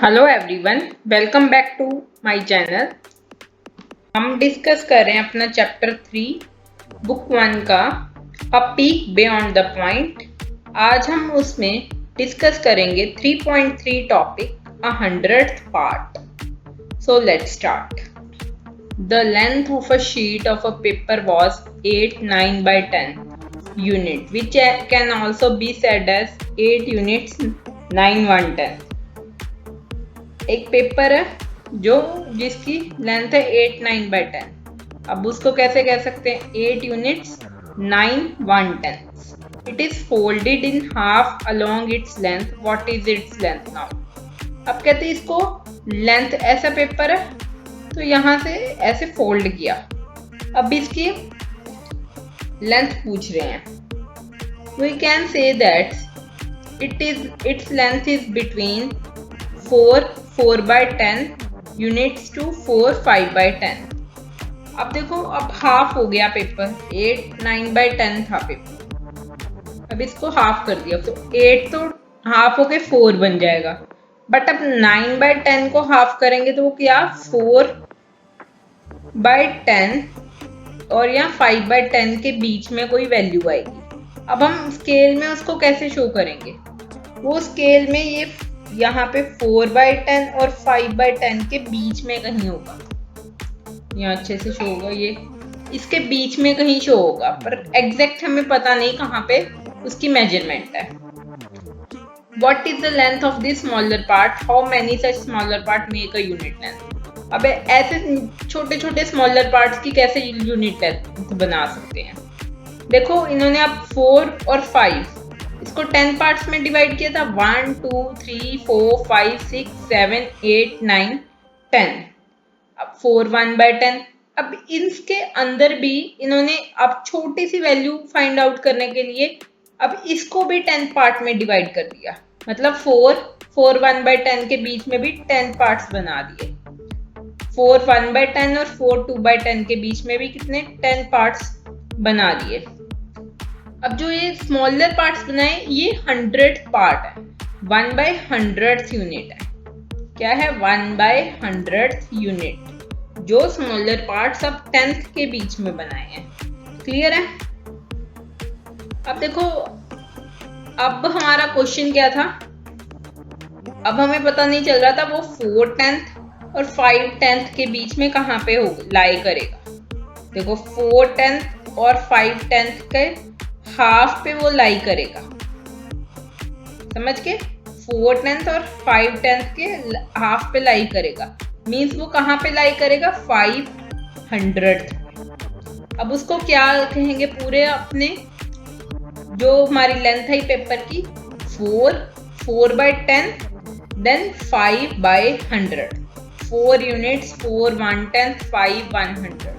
Hello everyone, welcome back to my channel. हम discuss कर रहे हैं अपना चैप्टर 3 बुक 1 का a peek beyond the point. आज हम उसमें डिस्कस करेंगे 3.3 topic 100th part. So let's start. The length of a sheet of a paper was 8 9 by 10 unit which can also be said as 8 units 9 1/10। एक paper है जिसकी length है 8 9 by 10। अब उसको कैसे कह सकते हैं? 8 units 9 1/10। It is folded in half along its length. What is its length now? अब कहते हैं इसको लेंथ, ऐसा पेपर है तो यहां से ऐसे फोल्ड किया। अब इसकी लेंथ पूछ रहे हैं। We can say that its length is between 4 by 10 units to 5 by 10। अब देखो, अब हाफ हो गया पेपर। 8 9 by 10 था पेपर, अब इसको हाफ कर दिया तो 8 तो हाफ होके 4 बन जाएगा। बट अब 9 by 10 को हाफ करेंगे तो वो क्या? 4 by 10 और यहाँ 5 by 10 के बीच में कोई वैल्यू आएगी। अब हम स्केल में उसको कैसे शो करेंगे? वो स्केल में ये यहाँ पे 4 by 10 और 5 by 10 के बीच में कहीं होगा। यहाँ अच्छे से शो होगा, ये इसके बीच में कहीं शो होगा, पर एग्जैक्ट हमें पता नहीं कहाँ पे उसकी मेजरमेंट है। What is the length of this smaller part? How many such smaller part make a unit length? अब ऐसे छोटे छोटे स्मॉलर पार्ट्स की कैसे यूनिट लेंथ बना सकते हैं? देखो, इन्होंने अब 4 और 5 इसको 10 पार्ट्स में डिवाइड किया था। 1 2 3 4 5 6 7 8 9 10। अब 4 1 by 10। अब इसके अंदर भी इन्होंने अब छोटी सी वैल्यू फाइंड आउट करने के लिए अब इसको भी 10 पार्ट में डिवाइड कर दिया। मतलब 4 1 by 10 के बीच में भी 10 पार्ट्स बना दिए। 4 1 by 10 और 4 2 by 10 के बीच में भी कितने? 10 पार्ट्स बना दिए। अब जो ये स्मॉलर पार्ट्स बनाए, ये 100th पार्ट है। 1 by 100th यूनिट है। क्या है? 1 by 100th यूनिट। जो स्मॉलर पार्ट्स अब 10th के बीच में बनाए हैं। क्लियर है? अब देखो, अब हमारा क्वेश्चन क्या था? अब हमें पता नहीं चल रहा था वो 4/10 और 5/10 के बीच में कहाँ पे हो लाई करेगा। देखो, 4/10 और 5/10 के हाफ पे वो लाई करेगा। समझ के? 4/10 और 5/10 के हाफ पे लाई करेगा। मीन्स वो कहाँ पे लाई करेगा? 500th। अब उसको क्या कहेंगे? पूरे अपने जो हमारी लेंथ है पेपर की 4 by 10 then 5 by 100। 4 units 4 1/10 5 100।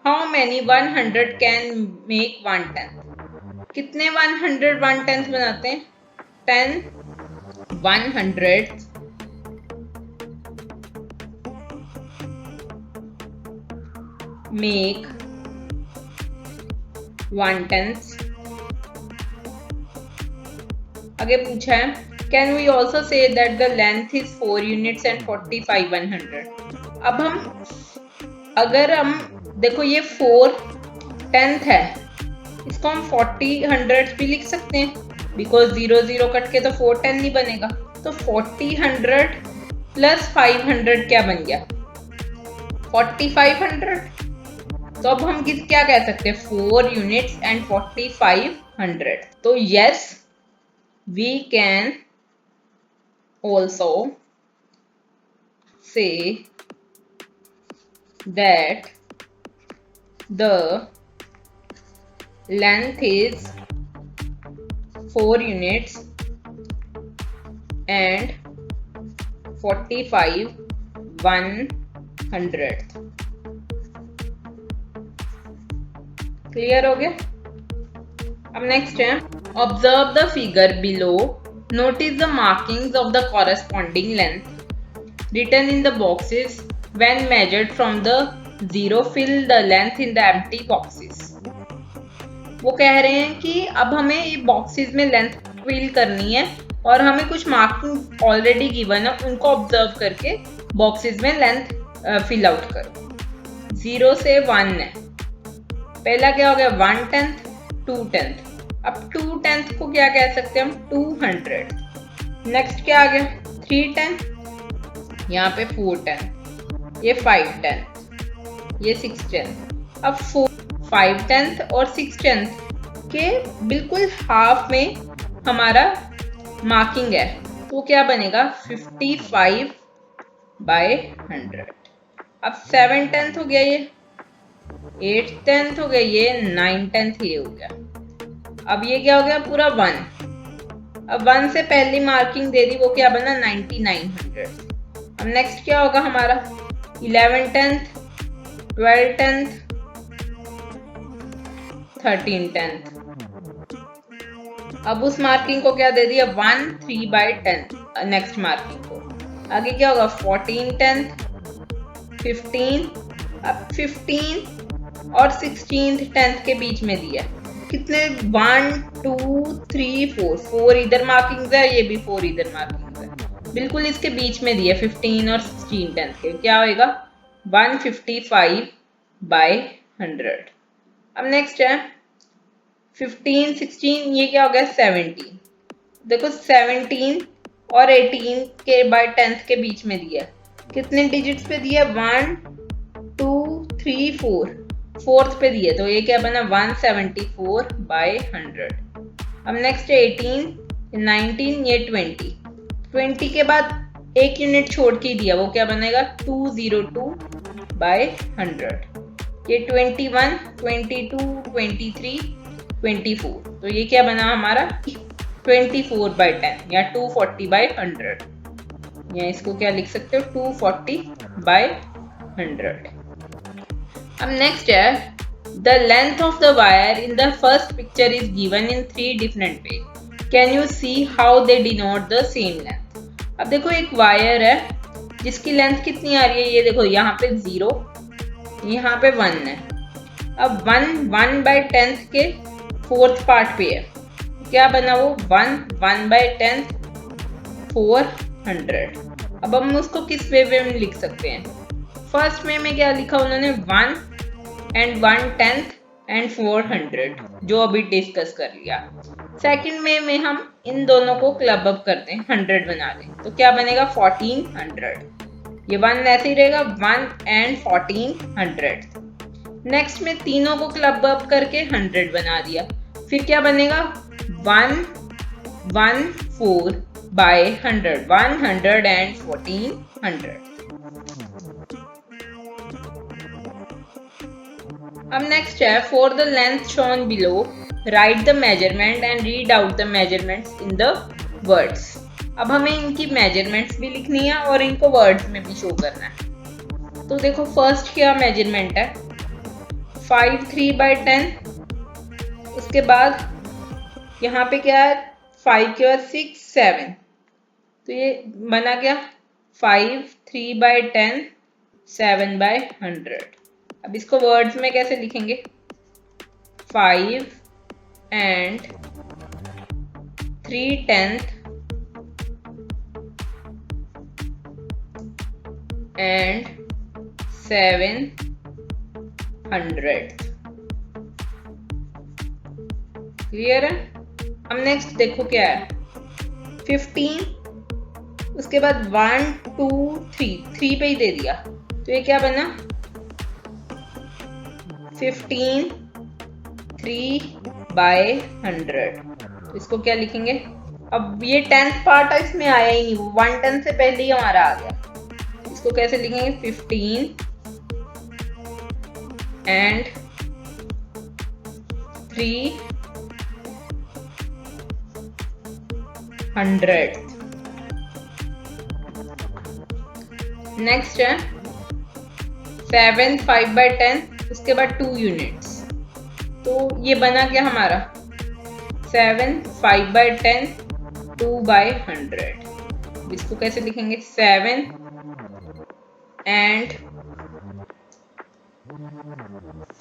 How many 100 can make 1/10? कितने 100 1/10 बनाते हैं? 10 100 मेक 1/10। आगे पूछा है, can we also say that the length is 4 units and 45 100। अब अगर हम देखो, ये 4/10 है, इसको हम 40 100 भी लिख सकते हैं, बिकॉज 0 0 कट के तो 4/10 नहीं बनेगा। तो 40 100 प्लस 500 क्या बन गया? 4500। तो अब हम क्या कह सकते हैं? 4 यूनिट्स एंड 4500। तो yes, we can also say that the length is 4 units and 45 100th। Clear हो गया? अब नेक्स्ट है, observe the figure below, notice the markings of the corresponding length written in the boxes when measured from the zero, fill the length in the empty boxes. वो कह रहे हैं कि अब हमें ये बॉक्सेस में लेंथ फिल करनी है और हमें कुछ मार्किंग ऑलरेडी गिवन है, उनको ऑब्जर्व करके बॉक्सेस में लेंथ फिल आउट करो। 0 से 1 है, पहला क्या हो गया 1/10, 2/10। अब 2/10 को क्या कह सकते हैं हम 200। नेक्स्ट क्या आ गया 3/10, यहाँ पे 4/10, ये 5/10, ये 6/10। अब 5/10 और 6/10 के बिल्कुल हाफ में हमारा मार्किंग है, तो क्या बनेगा 55/100। अब 7/10 हो गया, ये 8/10 हो गया, ये 9/10 ये हो गया। अब ये क्या हो गया पूरा 1। अब 1 से पहली मार्किंग दे दी, वो क्या बना 9900। अब नेक्स्ट क्या होगा हमारा 11/10, 12/10, 13/10। अब उस मार्किंग को क्या दे दिया 1 3/10 नेक्स्ट मार्किंग को। आगे क्या होगा 14/10, 15। अब 15 और 16/10 के बीच में दिया कितने 1 2 3 4 इधर मार्किंग है, ये भी 4 इधर मार्किंग है, बिल्कुल इसके बीच में दिया 15 और 16/10 के। क्या होएगा 155/100। अब नेक्स्ट है 15 16, ये क्या हो गया 17। देखो 17 और 18 के बाय 10th के बीच में दिया, कितने डिजिट्स पे दिया 1 2 3 4, फोर्थ पे दिए, तो ये क्या बना 174/100। अब नेक्स्ट 18 19, ये 20 के बाद एक यूनिट छोड़ के दिया, वो क्या बनेगा 202/100। ये 21 22 23 24, तो ये क्या बना हमारा 24/10 या 240/100, या इसको क्या लिख सकते हो 240/100। अब नेक्स्ट है the length of the wire in the first picture is given in 3 different way, can you see how they denote the same length. अब देखो एक वायर है जिसकी लेंथ कितनी आ रही है, ये देखो यहाँ पे 0, यहाँ पे 1 है। अब 1/10 के फोर्थ पार्ट पे है, क्या बना वो 1/10 400। अब हम उसको किस वे में लिख सकते हैं, फर्स्ट वे में क्या लिखा उन्होंने 1 and 1/10 and 400, जो अभी डिस्कस कर लिया। सेकंड वे में हम इन दोनों को क्लब अप करते हैं 100 बना दें, तो क्या बनेगा 1400। ये 1 ऐसे ही रहेगा 1 and 1400। नेक्स्ट में तीनों को क्लब अप करके 100 बना दिया, फिर क्या बनेगा 114/100, 11400। अब नेक्स्ट है for the length shown below right the measurement and read out the measurements in the words. अब हमें इनकी मेजरमेंट्स भी लिखनी है और इनको वर्ड्स में भी शो करना है। तो देखो फर्स्ट क्या मेजरमेंट है 5 3/10, उसके बाद यहाँ पे क्या है 5 के बाद 6 7, तो ये बना क्या 5 3/10 7/100। अब इसको वर्ड्स में कैसे लिखेंगे 5 and 3/10 and 7/100। क्लियर है। अब नेक्स्ट देखो क्या है 15, उसके बाद 1 2 3 पे ही दे दिया, तो ये क्या बना 15 3/100। तो इसको क्या लिखेंगे, अब ये 10th पार्ट इसमें आया ही नहीं, 1/10 से पहले ही हमारा आ गया, इसको कैसे लिखेंगे 15 and 300। नेक्स्ट है 7 5/10, उसके बाद 2 यूनिट्स, तो ये बना क्या हमारा 7 5/10 2/100। इसको कैसे लिखेंगे 7 and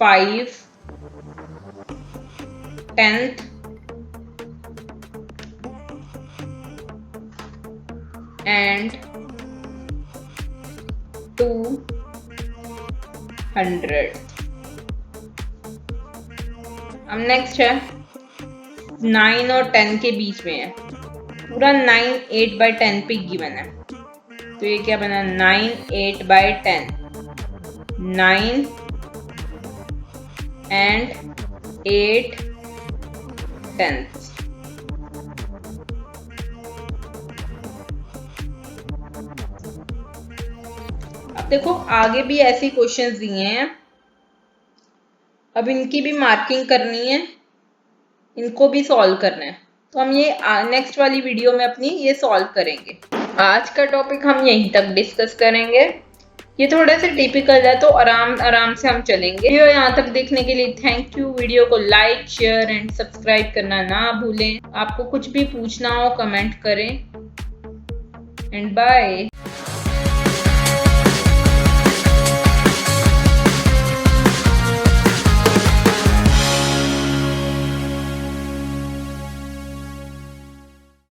5/10 and 200। अब नेक्स्ट है 9 और 10 के बीच में है, पूरा 9 8/10 पे गिवन है, तो ये क्या बना 9 8/10, 9 and 8/10। अब देखो आगे भी ऐसे क्वेश्चंस दिए हैं, अब इनकी भी मार्किंग करनी है, इनको भी सॉल्व करना है, तो हम ये नेक्स्ट वाली वीडियो में अपनी ये सॉल्व करेंगे। आज का टॉपिक हम यहीं तक डिस्कस करेंगे, ये थोड़ा सा टिपिकल है तो आराम से हम चलेंगे। वीडियो यहाँ तक देखने के लिए थैंक यू। वीडियो को लाइक शेयर एंड सब्सक्राइब करना ना भूलें। आपको कुछ भी पूछना हो कमेंट करें एंड बाय।